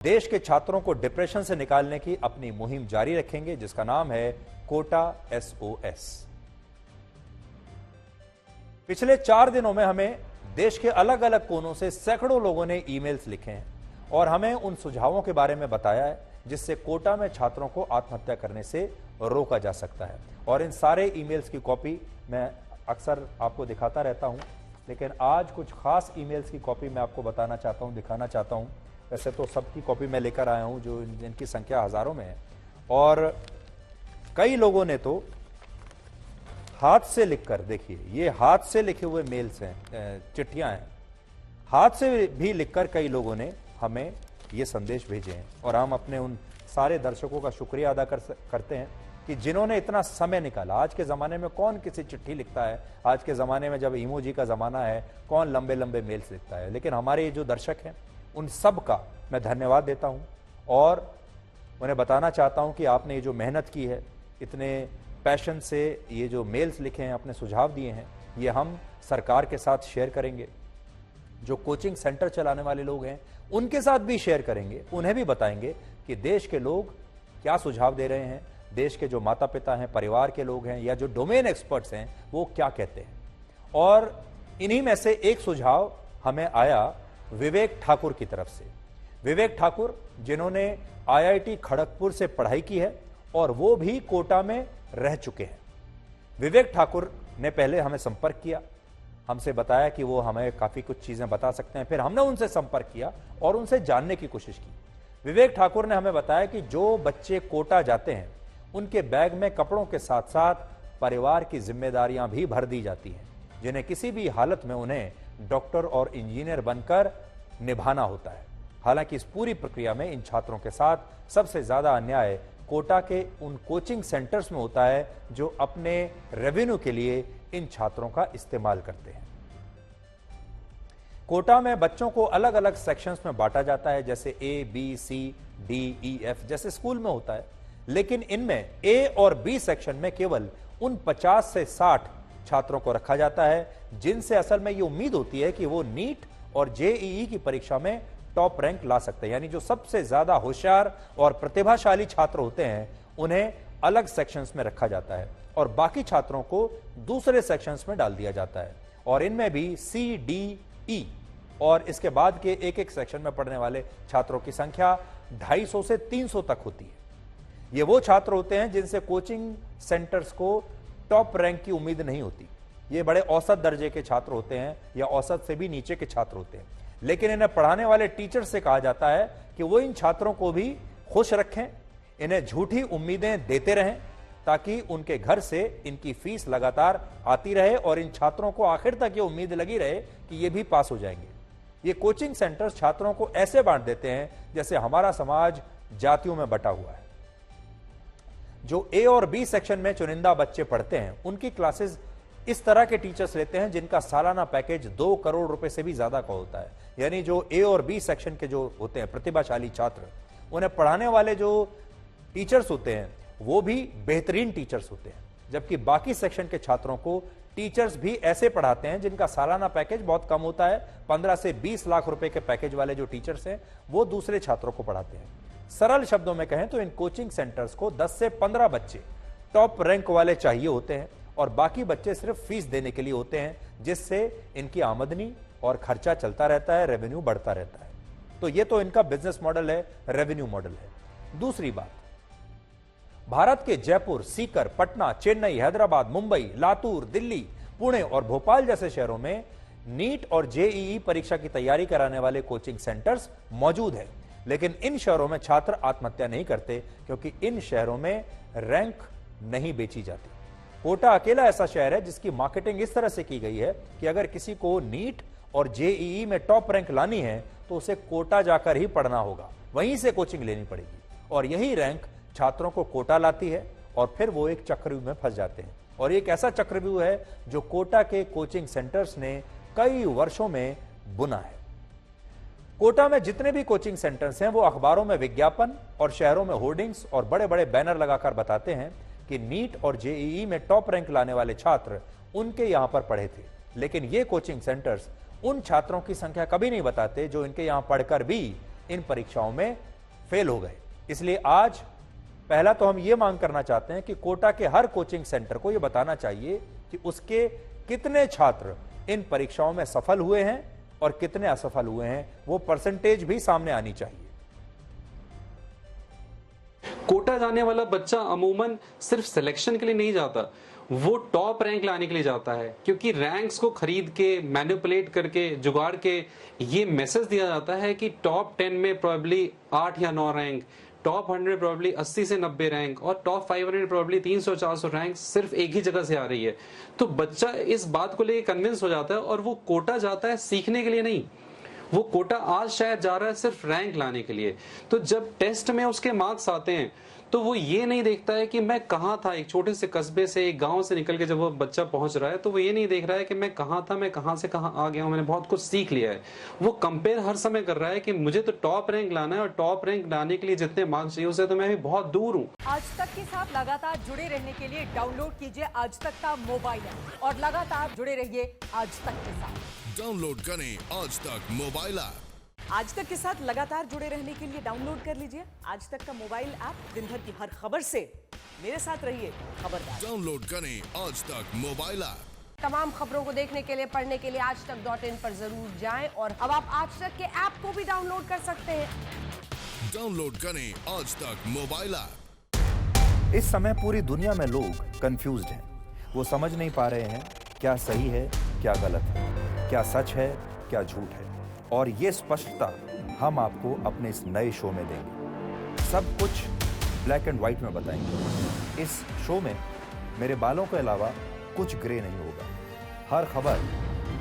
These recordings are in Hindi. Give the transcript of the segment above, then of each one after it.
देश के छात्रों को डिप्रेशन से निकालने की अपनी मुहिम जारी रखेंगे, जिसका नाम है कोटा SOS। पिछले 4 दिनों में हमें देश के अलग अलग कोनों से सैकड़ों लोगों ने ईमेल्स लिखे हैं और हमें उन सुझावों के बारे में बताया है जिससे कोटा में छात्रों को आत्महत्या करने से रोका जा सकता है। और इन सारे ईमेल्स की कॉपी मैं अक्सर आपको दिखाता रहता हूं, लेकिन आज कुछ खास ईमेल्स की कॉपी मैं आपको बताना चाहता हूं, दिखाना चाहता हूं। वैसे तो सबकी कॉपी मैं लेकर आया हूं, जो जिनकी संख्या हजारों में है, और कई लोगों ने तो हाथ से लिखकर, देखिए ये हाथ से लिखे हुए मेल्स हैं, चिट्ठियां हैं, हाथ से भी लिखकर कई लोगों ने हमें ये संदेश भेजे हैं। और हम अपने उन सारे दर्शकों का शुक्रिया अदा करते हैं कि जिन्होंने इतना समय निकाला। आज के ज़माने में कौन किसी चिट्ठी लिखता है, आज के ज़माने में जब इमोजी का ज़माना है कौन लंबे लंबे मेल्स लिखता है। लेकिन हमारे ये जो दर्शक हैं उन सब का मैं धन्यवाद देता हूं और उन्हें बताना चाहता हूं कि आपने ये जो मेहनत की है, इतने पैशन से ये जो मेल्स लिखे हैं, अपने सुझाव दिए हैं, ये हम सरकार के साथ शेयर करेंगे। जो कोचिंग सेंटर चलाने वाले लोग हैं उनके साथ भी शेयर करेंगे, उन्हें भी बताएंगे कि देश के लोग क्या सुझाव दे रहे हैं, देश के जो माता पिता हैं, परिवार के लोग हैं या जो डोमेन एक्सपर्ट्स हैं वो क्या कहते हैं। और इन्हीं में से एक सुझाव हमें आया विवेक ठाकुर की तरफ से। विवेक ठाकुर जिन्होंने IIT खड़गपुर से पढ़ाई की है और वो भी कोटा में रह चुके हैं। विवेक ठाकुर ने पहले हमें संपर्क किया, हमसे बताया कि वो हमें काफी कुछ चीजें बता सकते हैं। फिर हमने उनसे संपर्क किया और उनसे जानने की कोशिश की। विवेक ठाकुर ने हमें बताया कि जो बच्चे कोटा जाते हैं उनके बैग में कपड़ों के साथ साथ परिवार की जिम्मेदारियां भी भर दी जाती हैं, जिन्हें किसी भी हालत में उन्हें डॉक्टर और इंजीनियर बनकर निभाना होता है। हालांकि इस पूरी प्रक्रिया में इन छात्रों के साथ सबसे ज्यादा अन्याय कोटा के उन कोचिंग सेंटर्स में होता है जो अपने रेवेन्यू के लिए इन छात्रों का इस्तेमाल करते हैं। कोटा में बच्चों को अलग अलग सेक्शंस में बांटा जाता है, जैसे A, B, C, D, E, F जैसे स्कूल में होता है। लेकिन इनमें A और B सेक्शन में केवल उन 50 से 60 छात्रों को रखा जाता है जिनसे असल में ये उम्मीद होती है कि वो नीट और JEE की परीक्षा में टॉप रैंक ला सकते हैं। यानी जो सबसे ज्यादा होशियार और प्रतिभाशाली छात्र होते हैं उन्हें अलग सेक्शंस में रखा जाता है और बाकी छात्रों को दूसरे सेक्शंस में डाल दिया जाता है। और इनमें भी C, D, E और इसके बाद के एक एक सेक्शन में पढ़ने वाले छात्रों की संख्या 250 से 300 तक होती है। ये वो छात्र होते हैं जिनसे कोचिंग सेंटर्स को टॉप रैंक की उम्मीद नहीं होती। ये बड़े औसत दर्जे के छात्र होते हैं या औसत से भी नीचे के छात्र होते हैं। लेकिन इन्हें पढ़ाने वाले टीचर से कहा जाता है कि वो इन छात्रों को भी खुश रखें, इन्हें झूठी उम्मीदें देते रहें ताकि उनके घर से इनकी फीस लगातार आती रहे और इन छात्रों को आखिर तक ये उम्मीद लगी रहे कि ये भी पास हो जाएंगे। ये कोचिंग सेंटर्स छात्रों को ऐसे बांट देते हैं जैसे हमारा समाज जातियों में बटा हुआ है। जो A और B सेक्शन में चुनिंदा बच्चे पढ़ते हैं उनकी क्लासेस इस तरह के टीचर्स लेते हैं जिनका सालाना पैकेज 2 करोड़ रुपए से भी ज्यादा का होता है। यानी जो A और B सेक्शन के जो होते हैं प्रतिभाशाली छात्र, उन्हें पढ़ाने वाले जो टीचर्स होते हैं वो भी बेहतरीन टीचर्स होते हैं, जबकि बाकी सेक्शन के छात्रों को टीचर्स भी ऐसे पढ़ाते हैं जिनका सालाना पैकेज बहुत कम होता है। 15 से 20 लाख रुपए के पैकेज वाले जो टीचर्स हैं वो दूसरे छात्रों को पढ़ाते हैं। सरल शब्दों में कहें तो इन कोचिंग सेंटर्स को 10 से 15 बच्चे टॉप रैंक वाले चाहिए होते हैं और बाकी बच्चे सिर्फ फीस देने के लिए होते हैं, जिससे इनकी आमदनी और खर्चा चलता रहता है, रेवेन्यू बढ़ता रहता है। तो ये तो इनका बिजनेस मॉडल है, रेवेन्यू मॉडल है। दूसरी बात, भारत के जयपुर, सीकर, पटना, चेन्नई, हैदराबाद, मुंबई, लातूर, दिल्ली, पुणे और भोपाल जैसे शहरों में नीट और JEE परीक्षा की तैयारी कराने वाले कोचिंग सेंटर्स मौजूद हैं। लेकिन इन शहरों में छात्र आत्महत्या नहीं करते क्योंकि इन शहरों में रैंक नहीं बेची जाती। कोटा अकेला ऐसा शहर है जिसकी मार्केटिंग इस तरह से की गई है कि अगर किसी को नीट और JEE में टॉप रैंक लानी है तो उसे कोटा जाकर ही पढ़ना होगा, वहीं से कोचिंग लेनी पड़ेगी। और यही रैंक छात्रों को कोटा लाती है और फिर वो एक चक्रव्यूह में फंस जाते हैं। और एक ऐसा चक्रव्यूह है जो कोटा के कोचिंग सेंटर्स ने कई वर्षों में बुना है। कोटा में जितने भी कोचिंग सेंटर्स हैं वो अखबारों में विज्ञापन और शहरों में होर्डिंग्स और बड़े बड़े बैनर लगाकर बताते हैं कि नीट और JEE में टॉप रैंक लाने वाले छात्र उनके यहां पर पढ़े थे। लेकिन ये कोचिंग सेंटर्स उन छात्रों की संख्या कभी नहीं बताते जो इनके यहां पढ़कर भी इन परीक्षाओं में फेल हो गए। इसलिए आज पहला तो हम ये मांग करना चाहते हैं कि कोटा के हर कोचिंग सेंटर को यह बताना चाहिए कि उसके कितने छात्र इन परीक्षाओं में सफल हुए हैं और कितने असफल हुए हैं, वो परसेंटेज भी सामने आनी चाहिए। कोटा जाने वाला बच्चा अमूमन सिर्फ सिलेक्शन के लिए नहीं जाता, वो टॉप रैंक लाने के लिए जाता है, क्योंकि रैंक्स को खरीद के, मैनिपुलेट करके, जुगाड़ के ये मैसेज दिया जाता है कि टॉप 10 में प्रोबेबली 8 या 9 रैंक, टॉप 100 प्रोबेबली 80 से 90 रैंक और टॉप 500 प्रोबेबली 300-400 रैंक सिर्फ एक ही जगह से आ रही है। तो बच्चा इस बात को लेकर कन्विंस हो जाता है और वो कोटा जाता है सीखने के लिए नहीं, वो कोटा आज शायद जा रहा है सिर्फ रैंक लाने के लिए। तो जब टेस्ट में उसके मार्क्स आते हैं तो वो ये नहीं देखता है कि मैं कहाँ था, एक छोटे से कस्बे से, एक गांव से निकल के जब वो बच्चा पहुंच रहा है तो वो ये नहीं देख रहा है कि मैं कहाँ था, मैं कहाँ से कहाँ आ गया हूँ, मैंने बहुत कुछ सीख लिया है। वो कंपेयर हर समय कर रहा है कि मुझे तो टॉप रैंक लाना है और टॉप रैंक लाने के लिए जितने मार्क्स चाहिए उससे तो मैं भी बहुत दूर हूँ। आज तक के साथ लगातार जुड़े रहने के लिए डाउनलोड कीजिए आज तक का मोबाइल ऐप और लगातार जुड़े रहिए आज तक के साथ। डाउनलोड करें आज तक मोबाइल ऐप। आज तक के साथ लगातार जुड़े रहने के लिए डाउनलोड कर लीजिए आज तक का मोबाइल ऐप। दिन भर की हर खबर से मेरे साथ रहिए खबरदार। डाउनलोड करें आज तक मोबाइल ऐप। तमाम खबरों को देखने के लिए, पढ़ने के लिए आज तक.in पर जरूर जाएं और अब आप आज तक के ऐप को भी डाउनलोड कर सकते हैं। डाउनलोड करें आज तक मोबाइल ऐप। इस समय पूरी दुनिया में लोग कंफ्यूज्ड हैं। वो समझ नहीं पा रहे हैं क्या सही है, क्या गलत है, क्या सच है, क्या झूठ है। और ये स्पष्टता हम आपको अपने इस नए शो में देंगे। सब कुछ ब्लैक एंड व्हाइट में बताएंगे। इस शो में मेरे बालों के अलावा कुछ ग्रे नहीं होगा। हर खबर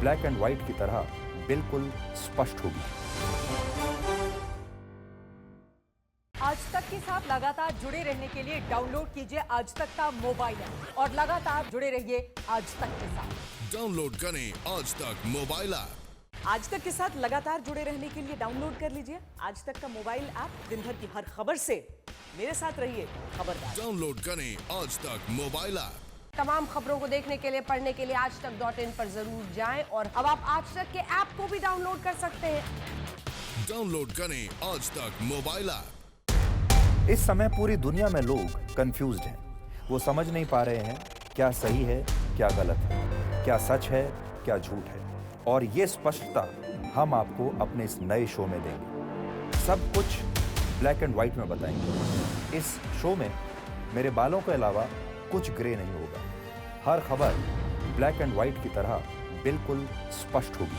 ब्लैक एंड व्हाइट की तरह बिल्कुल स्पष्ट होगी। आज तक के साथ लगातार जुड़े रहने के लिए डाउनलोड कीजिए आज तक का मोबाइल ऐप और लगातार जुड़े रहिए आज तक के साथ। डाउनलोड करें आज तक मोबाइल ऐप। आज तक के साथ लगातार जुड़े रहने के लिए डाउनलोड कर लीजिए आज तक का मोबाइल ऐप। दिन भर की हर खबर से मेरे साथ रहिए खबरदार। डाउनलोड करें आज तक मोबाइल ऐप। तमाम खबरों को देखने के लिए, पढ़ने के लिए आज तक.in पर जरूर जाएं और अब आप आज तक के ऐप को भी डाउनलोड कर सकते हैं। डाउनलोड करें आज तक मोबाइल ऐप। इस समय पूरी दुनिया में लोग कंफ्यूज्ड हैं। वो समझ नहीं पा रहे हैं क्या सही है, क्या गलत है, क्या सच है, क्या झूठ है। और ये स्पष्टता हम आपको अपने इस नए शो में देंगे। सब कुछ ब्लैक एंड व्हाइट में बताएंगे। इस शो में मेरे बालों के अलावा कुछ ग्रे नहीं होगा। हर खबर ब्लैक एंड व्हाइट की तरह बिल्कुल स्पष्ट होगी।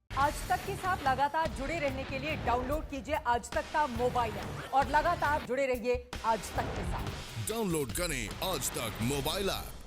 आज तक के साथ लगातार जुड़े रहने के लिए डाउनलोड कीजिए आज तक का मोबाइल ऐप और लगातार जुड़े रहिए आज तक के साथ। डाउनलोड करें आज तक मोबाइल ऐप।